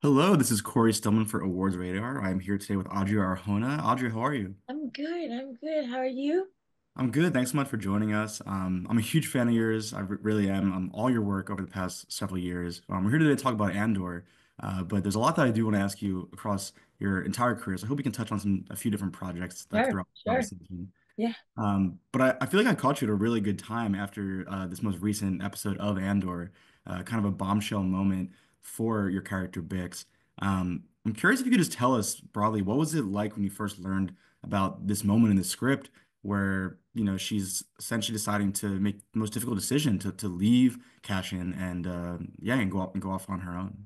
Hello, this is Cory Stillman for Awards Radar. I'm here today with Adria Arjona. Adria, how are you? I'm good. I'm good. How are you? I'm good. Thanks so much for joining us. I'm a huge fan of yours. Really am. All your work over the past several years. We're here today to talk about Andor, but there's a lot that I do want to ask you across your entire career. So I hope we can touch on a few different projects like Sure, throughout the sure. season. Yeah. But I feel like I caught you at a really good time after this most recent episode of Andor, kind of a bombshell moment for your character Bix. I'm curious if you could just tell us broadly, what was it like when you first learned about this moment in the script where, she's essentially deciding to make the most difficult decision to leave Cashin and yeah, and go off on her own.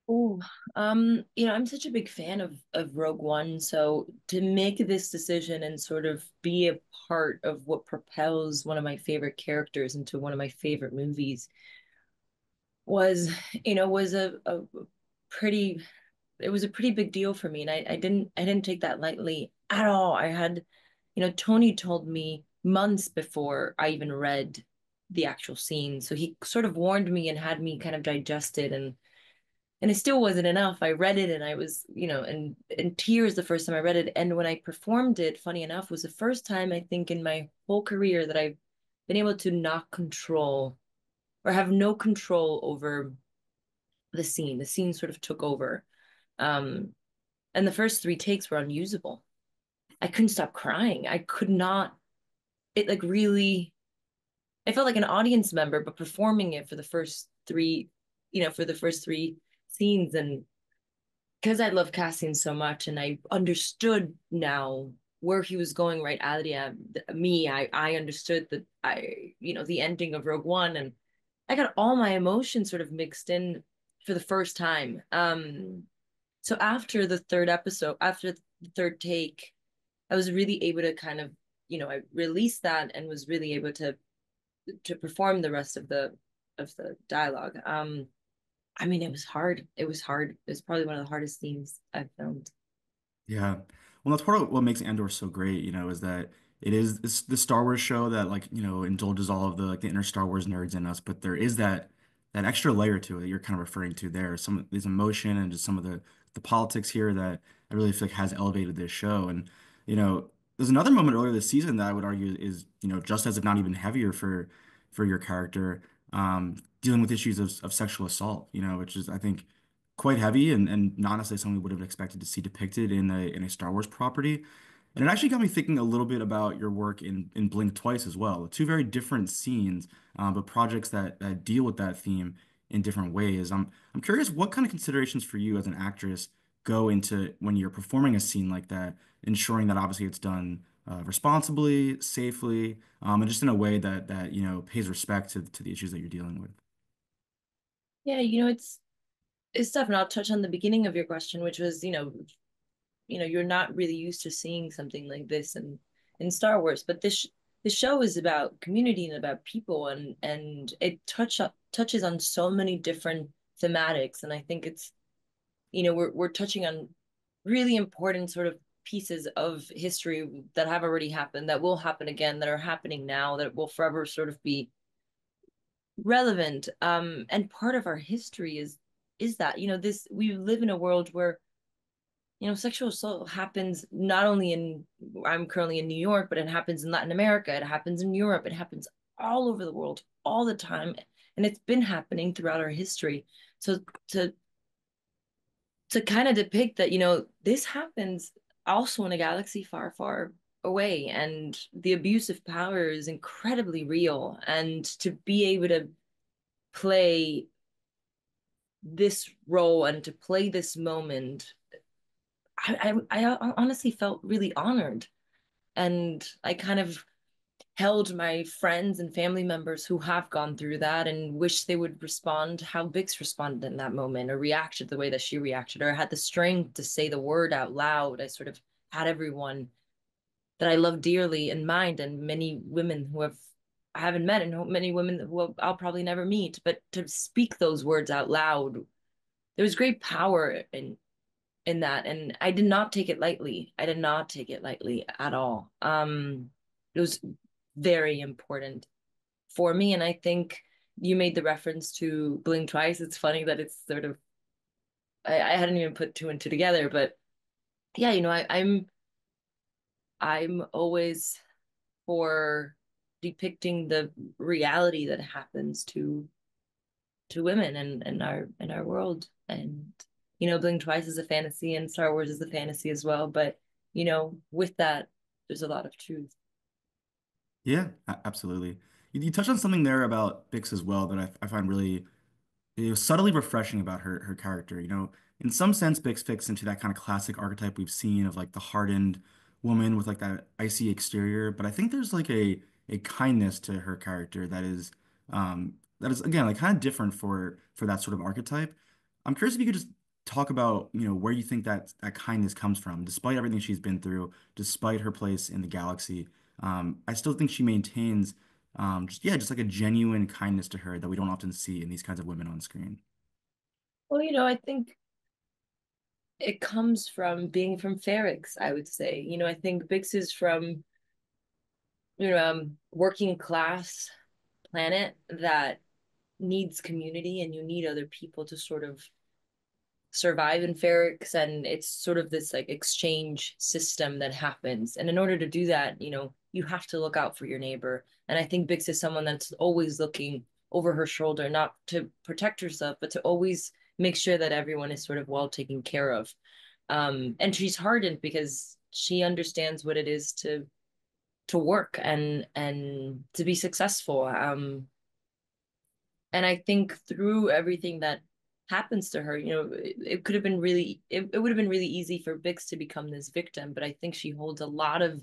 Oh, I'm such a big fan of Rogue One, so to make this decision and sort of be a part of what propels one of my favorite characters into one of my favorite movies was, was a pretty it was a pretty big deal for me, and I didn't take that lightly at all. I had, Tony told me months before I even read the actual scene, so he sort of warned me and had me kind of digest it, and it still wasn't enough. I read it and I was, in tears the first time I read it, and when I performed it, funny enough, was the first time I think in my whole career that I've been able to not control or have no control over the scene. The scene sort of took over. Um, and the first three takes were unusable. I couldn't stop crying. I could not, it like really, I felt like an audience member, but performing it for the first three, for the first three scenes. And because I love casting so much and I understood now where he was going, right? Adria, I understood that the ending of Rogue One, and I got all my emotions sort of mixed in for the first time. So after the third episode, after the third take, I was really able to kind of, I released that and was really able to perform the rest of the dialogue. I mean, it was hard. It was hard. It was probably one of the hardest themes I've filmed. Yeah. Well, that's part of what makes Andor so great, is that it's the Star Wars show that like, indulges all of the inner Star Wars nerds in us, but there is that extra layer to it that you're kind of referring to there. Some of these emotion and just some of the politics here that I really feel like has elevated this show. And, there's another moment earlier this season that I would argue is, just as if not even heavier for your character, dealing with issues of sexual assault, which is I think quite heavy and not necessarily something we would have expected to see depicted in a Star Wars property. And it actually got me thinking a little bit about your work in Blink Twice as well. Two very different scenes, but projects that deal with that theme in different ways. I'm curious what kind of considerations for you as an actress go into when you're performing a scene like that, ensuring that obviously it's done responsibly, safely, and just in a way that pays respect to the issues that you're dealing with. Yeah, it's tough, and I'll touch on the beginning of your question, which was, you're not really used to seeing something like this in Star Wars, but this show is about community and about people, and it touches on so many different thematics, and I think it's, we're touching on really important sort of pieces of history that have already happened, that will happen again, that are happening now, that will forever sort of be relevant. And part of our history is that, this we live in a world where, sexual assault happens not only in, I'm currently in New York, but it happens in Latin America, it happens in Europe, it happens all over the world all the time. And it's been happening throughout our history. So to kind of depict that, this happens also in a galaxy far, far away, and the abuse of power is incredibly real. And to be able to play this role and to play this moment, I honestly felt really honored. And I kind of held my friends and family members who have gone through that and wish they would respond how Bix responded in that moment, or reacted the way that she reacted, or had the strength to say the word out loud. I sort of had everyone that I love dearly in mind, and many women who I haven't met, and many women who I'll probably never meet, but to speak those words out loud, there was great power in that, and I did not take it lightly. I did not take it lightly at all. It was very important for me, and I think you made the reference to Blink Twice. It's funny that it's sort of I hadn't even put two and two together, but yeah, I'm always for depicting the reality that happens to women in our world. And Blink Twice is a fantasy and Star Wars is a fantasy as well. But with that, there's a lot of truth. Yeah, absolutely. You touched on something there about Bix as well that I find really subtly refreshing about her character. In some sense, Bix fits into that kind of classic archetype we've seen of like the hardened woman with like that icy exterior. But I think there's like a kindness to her character that is again like kind of different for that sort of archetype. I'm curious if you could just talk about, where you think that kindness comes from, despite everything she's been through, despite her place in the galaxy. I still think she maintains just like a genuine kindness to her that we don't often see in these kinds of women on screen. Well, I think it comes from being from Ferrix, I would say. I think Bix is from, working class planet that needs community and you need other people to sort of survive in Ferrix, and it's sort of this like exchange system that happens. And in order to do that, you have to look out for your neighbor. And I think Bix is someone that's always looking over her shoulder, not to protect herself, but to always make sure that everyone is sort of well taken care of. And she's hardened because she understands what it is to work and to be successful. And I think through everything that happens to her, it could have been it would have been really easy for Bix to become this victim, but I think she holds a lot of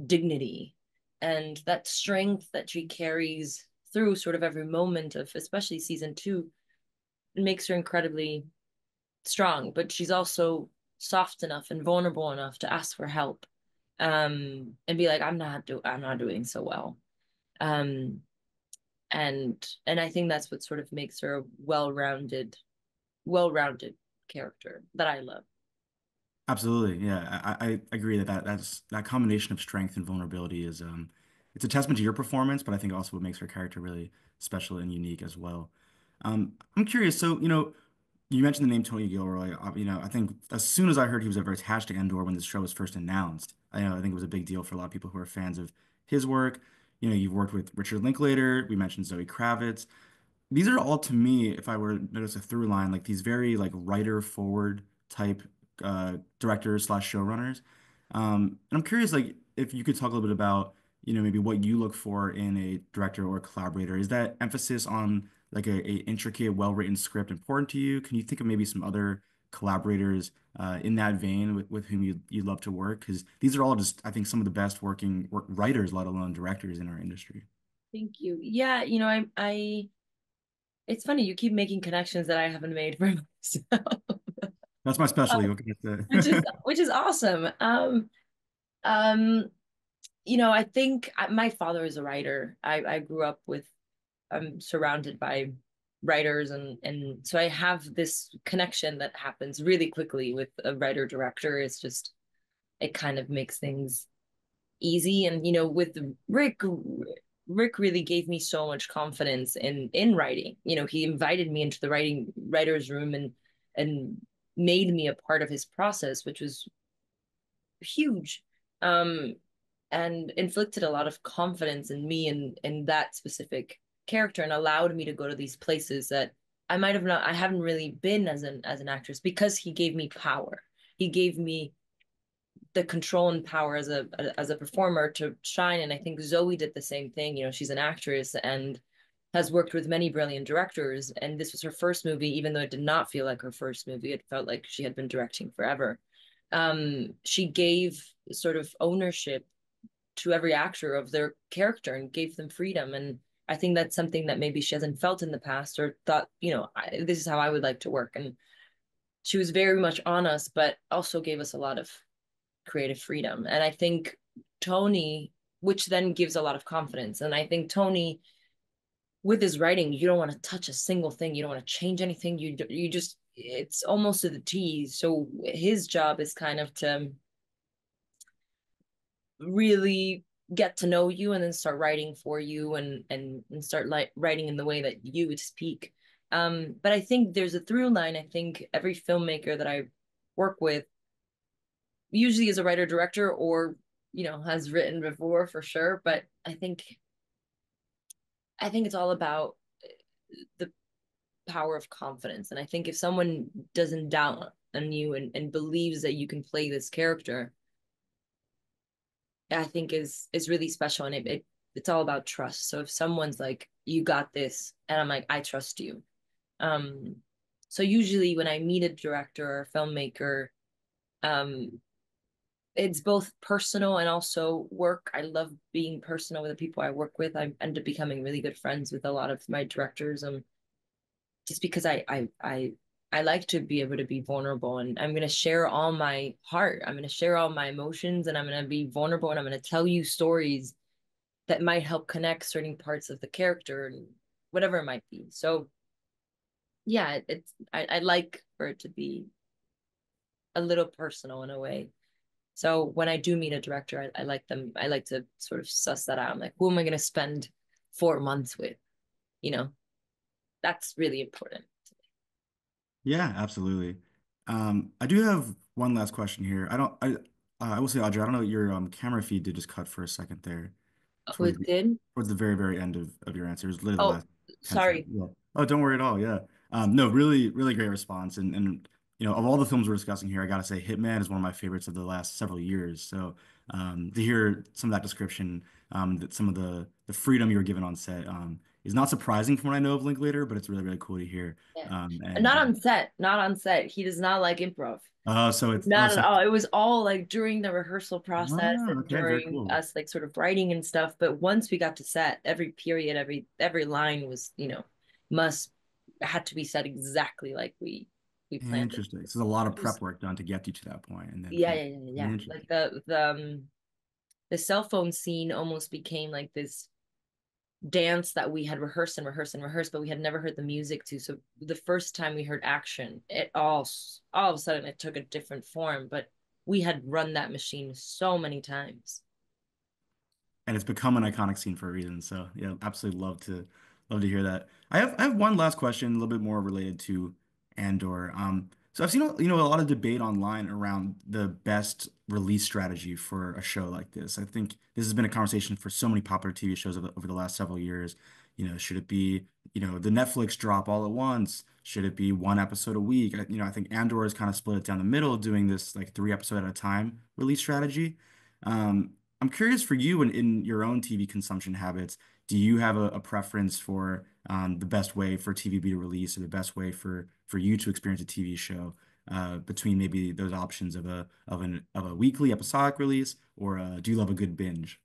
dignity and that strength that she carries through sort of every moment of, especially season two, makes her incredibly strong. But she's also soft enough and vulnerable enough to ask for help, and be like, I'm not doing so well. Um, and I think that's what sort of makes her a well-rounded character that I love. Absolutely. Yeah, I agree that's that combination of strength and vulnerability is it's a testament to your performance, but I think also what makes her character really special and unique as well. I'm curious, so you mentioned the name Tony Gilroy. I think as soon as I heard he was ever attached to Endor when this show was first announced, I think it was a big deal for a lot of people who are fans of his work. You've worked with Richard Linklater, we mentioned Zoe Kravitz. These are all to me, if I were to notice a through line, like these very like writer forward type directors slash showrunners. And I'm curious, like, if you could talk a little bit about, maybe what you look for in a director or collaborator. Is that emphasis on like a intricate, well-written script important to you? Can you think of maybe some other collaborators in that vein with whom you'd love to work? Because these are all just, I think, some of the best writers, let alone directors in our industry. Thank you. Yeah, it's funny, you keep making connections that I haven't made for myself, That's my specialty. What can I say? which is awesome. Um, I think my father is a writer. I grew up with, I'm surrounded by writers, and so I have this connection that happens really quickly with a writer director. It's just, it kind of makes things easy. And with Rick really gave me so much confidence in writing. He invited me into the writer's room and made me a part of his process, which was huge. Um, and inflicted a lot of confidence in me and that specific character, and allowed me to go to these places that I haven't really been as an actress, because he gave me power. He gave me the control and power as a performer to shine. And I think Zoe did the same thing. She's an actress and has worked with many brilliant directors, and this was her first movie. Even though it did not feel like her first movie, it felt like she had been directing forever. She gave sort of ownership to every actor of their character and gave them freedom. And I think that's something that maybe she hasn't felt in the past, or thought, this is how I would like to work. And she was very much on us, but also gave us a lot of creative freedom. And I think Tony, which then gives a lot of confidence. And I think Tony, with his writing, you don't want to touch a single thing. You don't want to change anything. You just, it's almost to the T. So his job is kind of to really get to know you and then start writing for you, and start like writing in the way that you would speak. But I think there's a through line. I think every filmmaker that I work with usually is a writer director or has written before for sure. But I think it's all about the power of confidence. And I think if someone doesn't doubt on you and believes that you can play this character, I think is really special. And it's all about trust. So if someone's like, you got this, and I'm like, I trust you. Um, so usually when I meet a director or a filmmaker, um, it's both personal and also work. I love being personal with the people I work with. I end up becoming really good friends with a lot of my directors. Just because I like to be able to be vulnerable, and I'm gonna share all my heart. I'm gonna share all my emotions, and I'm gonna be vulnerable, and I'm gonna tell you stories that might help connect certain parts of the character and whatever it might be. So yeah, I like for it to be a little personal in a way. So when I do meet a director, I like them. I like to sort of suss that out. I'm like, who am I gonna spend 4 months with? You know, that's really important. Yeah, absolutely. I do have one last question here. I will say, Audrey, I don't know, your camera feed did just cut for a second there Oh, towards it did. towards the very, very end of your answer. It was literally the Oh, last 10 seconds. sorry. Yeah. Oh, don't worry at all. Yeah. No, really, really great response. And of all the films we're discussing here, I gotta say Hitman is one of my favorites of the last several years. So to hear some of that description, that some of the freedom you were given on set, is not surprising from what I know of Linklater, but it's really, really cool to hear. Yeah. And Not on set. Not on set. He does not like improv. so it's Not at all. It was all like during the rehearsal process and okay, very during cool. us like sort of writing and stuff. But once we got to set, every period, every line was, must had to be said exactly like we planned it. Interesting. So there's a lot of It was prep work done to get you to that point, and then yeah, from yeah, yeah, yeah. Like interesting. the cell phone scene almost became like this dance that we had rehearsed and rehearsed and rehearsed, but we had never heard the music to. So the first time we heard action, it all of a sudden it took a different form, but we had run that machine so many times. And it's become an iconic scene for a reason. So yeah, absolutely love to hear that. I have one last question, a little bit more related to Andor. So I've seen a lot of debate online around the best release strategy for a show like this. I think this has been a conversation for so many popular TV shows over the last several years. Should it be the Netflix drop all at once? Should it be one episode a week? I think Andor has kind of split it down the middle, doing this like three episode at a time release strategy. Um, I'm curious for you in your own TV consumption habits, do you have a preference for the best way for TV to be released or the best way for you to experience a TV show between maybe those options of a weekly episodic release or do you love a good binge?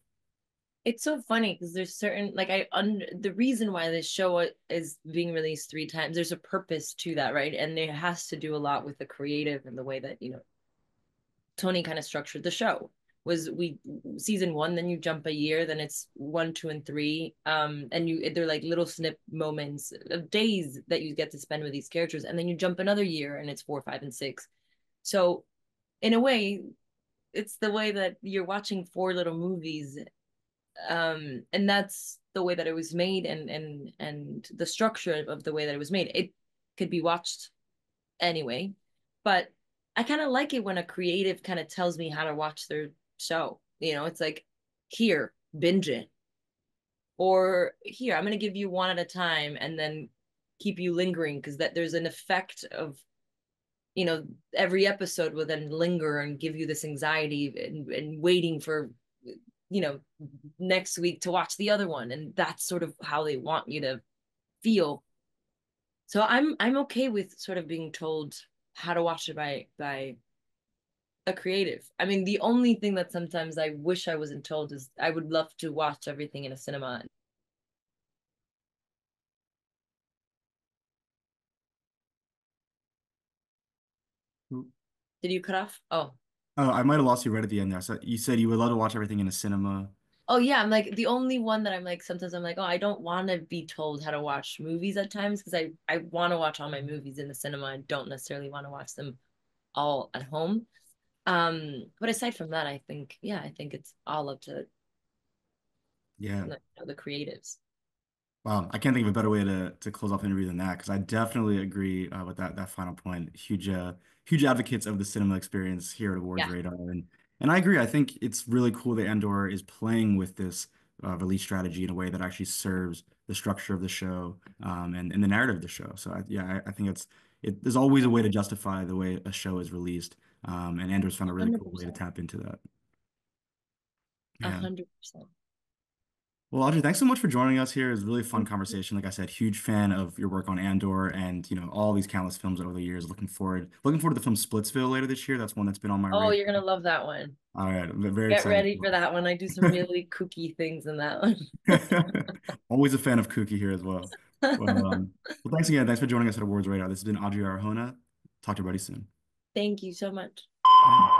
It's so funny because there's certain like the reason why this show is being released 3 times, there's a purpose to that, right? And it has to do a lot with the creative and the way that Tony kind of structured the show. Was we season one, then you jump a year, then it's one, two, and three. And they're like little snip moments of days that you get to spend with these characters, and then you jump another year and it's four, five, and six. So in a way, it's the way that you're watching four little movies. And that's the way that it was made and the structure of the way that it was made. It could be watched anyway. But I kind of like it when a creative kind of tells me how to watch their show. It's like, here, binge it. Or here, I'm going to give you one at a time and then keep you lingering because that there's an effect of, every episode will then linger and give you this anxiety and waiting for, you know, next week to watch the other one. And that's sort of how they want you to feel. So I'm okay with sort of being told how to watch it by a creative. I mean, the only thing that sometimes I wish I wasn't told is I would love to watch everything in a cinema. Did you cut off? Oh. Oh, I might have lost you right at the end there. So you said you would love to watch everything in a cinema. Oh yeah, I'm like the only one that I'm like sometimes I'm like, oh, I don't want to be told how to watch movies at times because I want to watch all my movies in the cinema. I don't necessarily want to watch them all at home. But aside from that, I think it's all up to Yeah. the creatives. Wow, I can't think of a better way to close off the interview than that because I definitely agree with that final point. Huge advocates of the cinema experience here at Awards Yeah, Radar, and I agree. I think it's really cool that Andor is playing with this release strategy in a way that actually serves the structure of the show and the narrative of the show. So I think there's always a way to justify the way a show is released, and Andor's found a really cool way to 100%. tap into that. Yeah. 100%. Well, Audrey, thanks so much for joining us here. It was a really fun conversation. Like I said, huge fan of your work on Andor and all these countless films over the years. Looking forward to the film Splitsville later this year. That's one that's been on my Oh, radar. you're gonna love that one. All right, I'm very Get excited ready for for that one. I do some really kooky things in that one. it. Always a fan of Kooky here as well. Well, thanks again. Thanks for joining us at Awards Radar. This has been Adria Arjona. Talk to everybody soon. Thank you so much. Yeah.